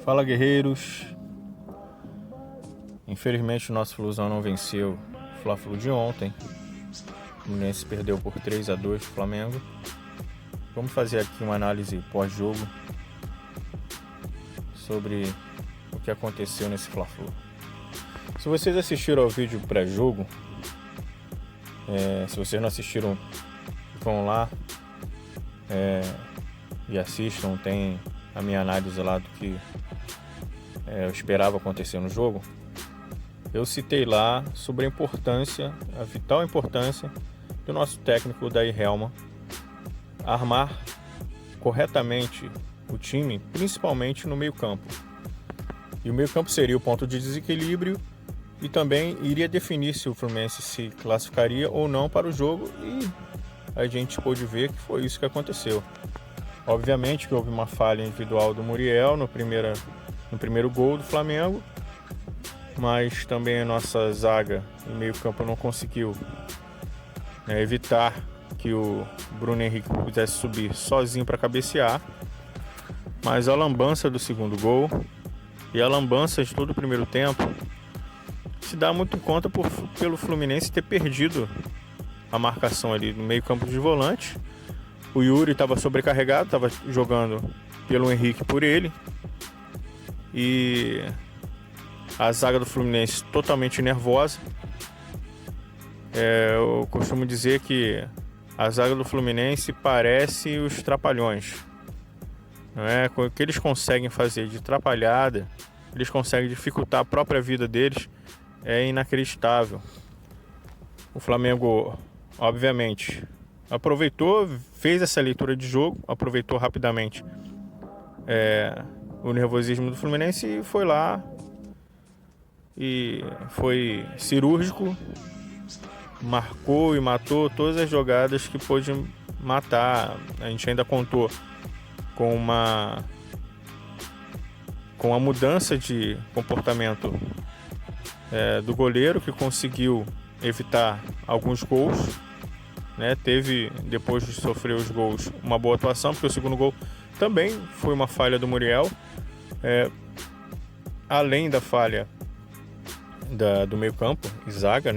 Fala, guerreiros. Infelizmente o nosso Flusão não venceu o Fla-Flu de ontem. O Fluminense perdeu por 3-2 para o Flamengo. Vamos fazer aqui uma análise pós-jogo sobre o que aconteceu nesse Fla-Flu. Se vocês assistiram ao vídeo pré-jogo, se vocês não assistiram, vão lá e assistam. Tem a minha análise lá do que eu esperava acontecer no jogo. Eu citei lá sobre a vital importância do nosso técnico Odair Hellmann armar corretamente o time, principalmente no meio-campo. E o meio-campo seria o ponto de desequilíbrio e também iria definir se o Fluminense se classificaria ou não para o jogo, e a gente pôde ver que foi isso que aconteceu. Obviamente que houve uma falha individual do Muriel no primeiro gol do Flamengo, mas também a nossa zaga e meio-campo não conseguiu evitar que o Bruno Henrique pudesse subir sozinho para cabecear. Mas a lambança do segundo gol e a lambança de todo o primeiro tempo se dá muito em conta pelo Fluminense ter perdido a marcação ali no meio-campo de volante. O Yuri estava sobrecarregado, estava jogando pelo Henrique por ele. E a zaga do Fluminense totalmente nervosa. Eu costumo dizer que a zaga do Fluminense parece os Trapalhões. O que eles conseguem fazer de atrapalhada, eles conseguem dificultar a própria vida deles, é inacreditável. O Flamengo, obviamente, aproveitou, fez essa leitura de jogo, aproveitou rapidamente o nervosismo do Fluminense e foi lá e foi cirúrgico, marcou e matou todas as jogadas que pôde matar. A gente ainda contou com a mudança de comportamento do goleiro, que conseguiu evitar alguns gols. Teve, depois de sofrer os gols, uma boa atuação, porque o segundo gol também foi uma falha do Muriel. Além da falha do meio campo e zaga,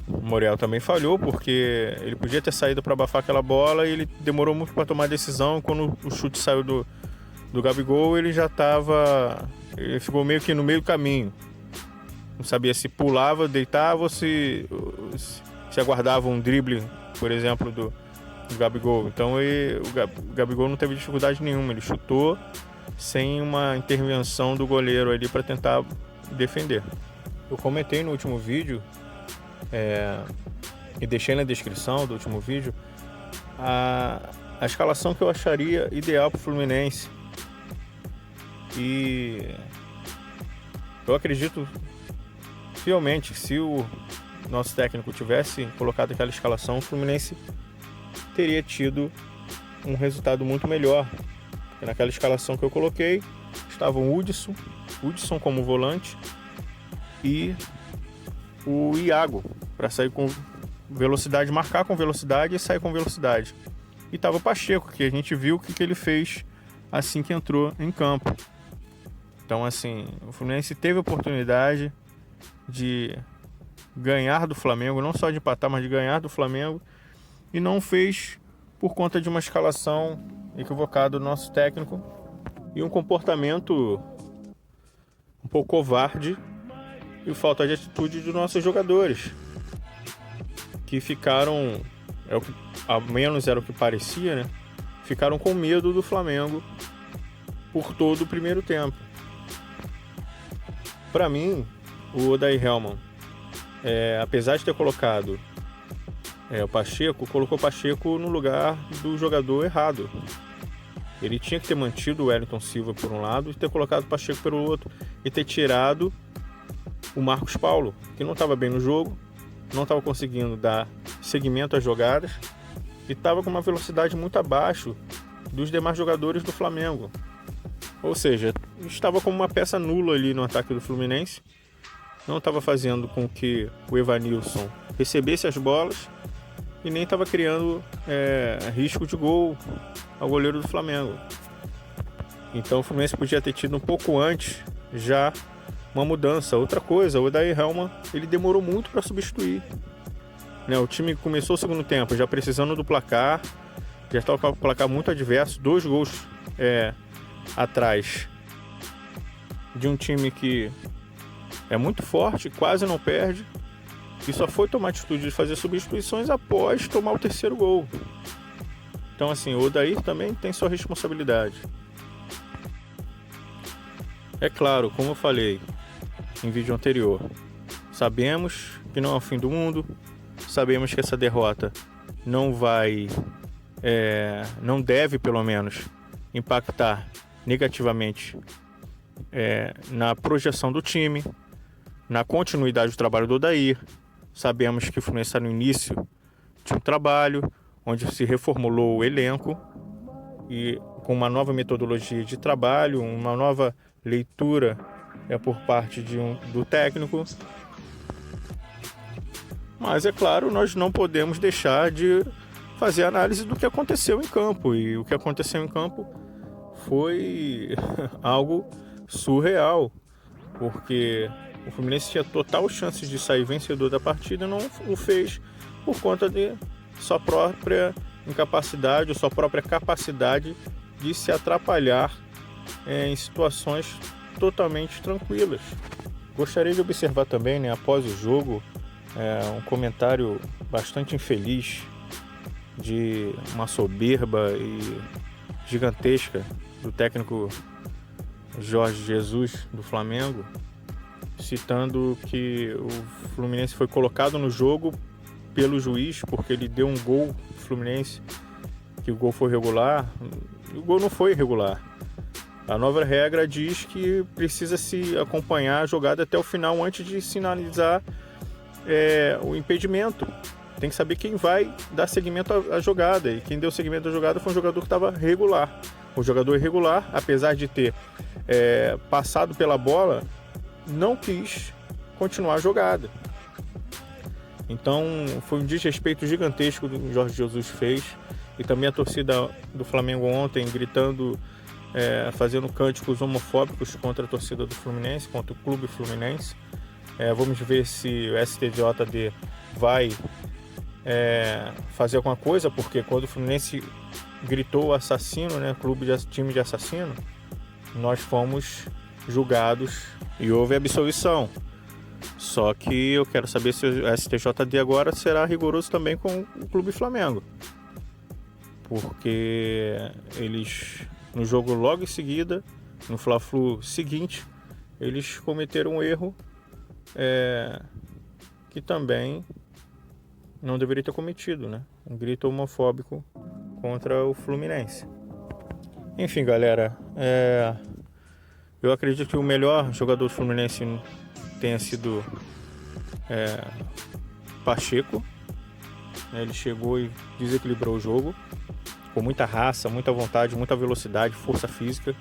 o Muriel também falhou, porque ele podia ter saído para abafar aquela bola e ele demorou muito para tomar a decisão. Quando o chute saiu do Gabigol, ele ficou meio que no meio do caminho, não sabia se pulava, deitava ou se aguardava um drible, por exemplo, do Gabigol. Então o Gabigol não teve dificuldade nenhuma, ele chutou sem uma intervenção do goleiro ali para tentar defender. Eu comentei no último vídeo e deixei na descrição do último vídeo a escalação que eu acharia ideal para o Fluminense, e eu acredito fielmente que se o nosso técnico tivesse colocado aquela escalação, o Fluminense teria tido um resultado muito melhor. Porque naquela escalação que eu coloquei estavam o Hudson como volante e o Iago para sair com velocidade, marcar com velocidade e sair com velocidade. E estava o Pacheco, que a gente viu o que ele fez assim que entrou em campo. Então, assim, o Fluminense teve a oportunidade de ganhar do Flamengo, não só de empatar, mas de ganhar do Flamengo, e não fez por conta de uma escalação equivocada do nosso técnico e um comportamento um pouco covarde e falta de atitude dos nossos jogadores, que ficaram, ao menos era o que parecia, ficaram com medo do Flamengo por todo o primeiro tempo. Para mim, o Odair Hellmann, apesar de ter colocado o Pacheco, colocou o Pacheco no lugar do jogador errado. Ele tinha que ter mantido o Wellington Silva por um lado e ter colocado o Pacheco pelo outro, e ter tirado o Marcos Paulo, que não estava bem no jogo, não estava conseguindo dar seguimento às jogadas e estava com uma velocidade muito abaixo dos demais jogadores do Flamengo. Ou seja, estava como uma peça nula ali no ataque do Fluminense. Não estava fazendo com que o Evanilson recebesse as bolas e nem estava criando risco de gol ao goleiro do Flamengo. Então o Fluminense podia ter tido um pouco antes já uma mudança. Outra coisa, o Odair Hellmann, ele demorou muito para substituir. Né? O time começou o segundo tempo já precisando do placar, já estava com o placar muito adverso, 2 gols atrás de um time que é muito forte, quase não perde, e só foi tomar atitude de fazer substituições após tomar o 3º gol. Então assim, o Odair também tem sua responsabilidade. É claro, como eu falei em vídeo anterior, sabemos que não é o fim do mundo, sabemos que essa derrota não deve pelo menos impactar negativamente na projeção do time, na continuidade do trabalho do Odair. Sabemos que o Fluminense está no início de um trabalho onde se reformulou o elenco e com uma nova metodologia de trabalho, uma nova leitura por parte do técnico. Mas é claro, nós não podemos deixar de fazer análise do que aconteceu em campo, e o que aconteceu em campo foi algo surreal, porque o Fluminense tinha total chance de sair vencedor da partida e não o fez por conta de sua própria incapacidade ou sua própria capacidade de se atrapalhar em situações totalmente tranquilas. Gostaria de observar também, né, após o jogo, um comentário bastante infeliz de uma soberba e gigantesca do técnico Jorge Jesus do Flamengo, citando que o Fluminense foi colocado no jogo pelo juiz porque ele deu um gol pro Fluminense, que o gol foi regular. O gol não foi irregular. A nova regra diz que precisa se acompanhar a jogada até o final antes de sinalizar o impedimento. Tem que saber quem vai dar seguimento à jogada, e quem deu seguimento à jogada foi um jogador que estava regular. O jogador irregular, apesar de ter passado pela bola, não quis continuar a jogada. Então foi um desrespeito gigantesco que o Jorge Jesus fez, e também a torcida do Flamengo ontem gritando, fazendo cânticos homofóbicos contra a torcida do Fluminense, contra o clube Fluminense. Vamos ver se o STJD vai fazer alguma coisa, porque quando o Fluminense gritou assassino, né, time de assassino, nós fomos julgados e houve absolvição. Só que eu quero saber se o STJD agora será rigoroso também com o clube Flamengo, porque eles, no jogo logo em seguida, no Fla-Flu seguinte, eles cometeram um erro que também não deveria ter cometido, né? Um grito homofóbico contra o Fluminense. Enfim, galera, eu acredito que o melhor jogador do Fluminense tenha sido Pacheco. Ele chegou e desequilibrou o jogo com muita raça, muita vontade, muita velocidade, força física.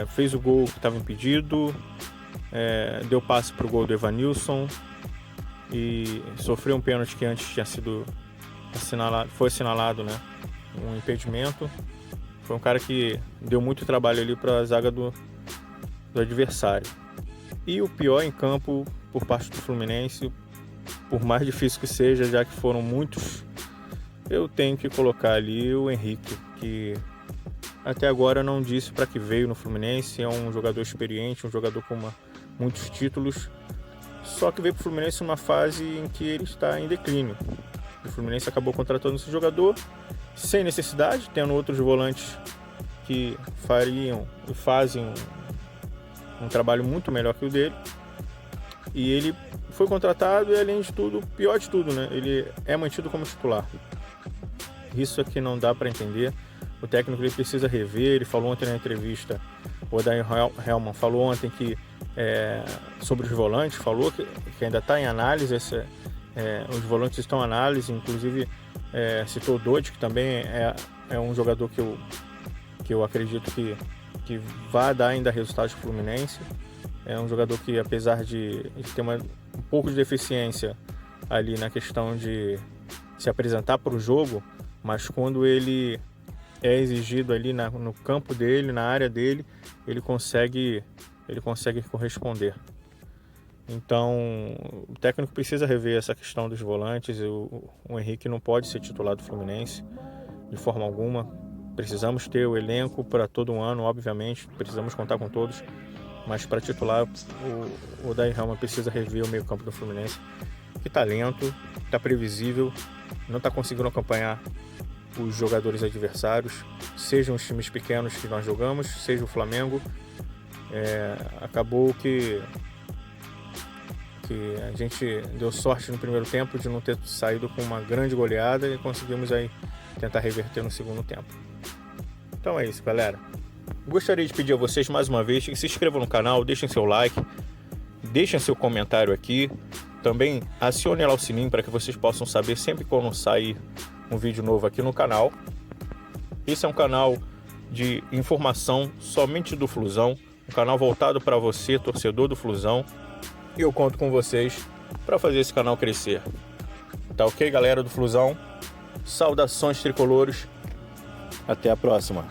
Fez o gol que estava impedido, deu passe para o gol do Evanilson e sofreu um pênalti que antes tinha sido assinalado, né? Um impedimento. Foi um cara que deu muito trabalho ali para a zaga do adversário. E o pior em campo por parte do Fluminense, por mais difícil que seja, já que foram muitos, eu tenho que colocar ali o Henrique, que até agora não disse para que veio no Fluminense. É um jogador experiente, um jogador com muitos títulos, só que veio para o Fluminense numa fase em que ele está em declínio. O Fluminense acabou contratando esse jogador sem necessidade, tendo outros volantes que fazem um trabalho muito melhor que o dele. E ele foi contratado e, além de tudo, pior de tudo, né? Ele é mantido como titular. Isso aqui não dá para entender. O técnico ele precisa rever. Ele falou ontem na entrevista, o Odair Hellmann falou ontem que sobre os volantes, falou que ainda está em análise. Os volantes estão em análise, inclusive citou o Dodge, que também é um jogador que eu acredito que vai dar ainda resultados para o Fluminense. É um jogador que, apesar de ter um pouco de deficiência ali na questão de se apresentar para o jogo, mas quando ele é exigido ali no campo dele, na área dele, ele consegue corresponder. Então, o técnico precisa rever essa questão dos volantes. O Henrique não pode ser titular do Fluminense de forma alguma. Precisamos ter o elenco para todo um ano, obviamente, precisamos contar com todos, mas para titular, o Odair Helman precisa rever o meio-campo do Fluminense, que está lento, está previsível, não está conseguindo acompanhar os jogadores adversários, sejam os times pequenos que nós jogamos, seja o Flamengo. Acabou que a gente deu sorte no primeiro tempo de não ter saído com uma grande goleada e conseguimos aí tentar reverter no segundo tempo. Então é isso, galera. Gostaria de pedir a vocês mais uma vez que se inscrevam no canal, deixem seu like, deixem seu comentário aqui. Também acione lá o sininho para que vocês possam saber sempre quando sair um vídeo novo aqui no canal. Esse é um canal de informação somente do Flusão, um canal voltado para você, torcedor do Flusão, e eu conto com vocês para fazer esse canal crescer. Tá ok, galera do Flusão? Saudações tricolores, até a próxima.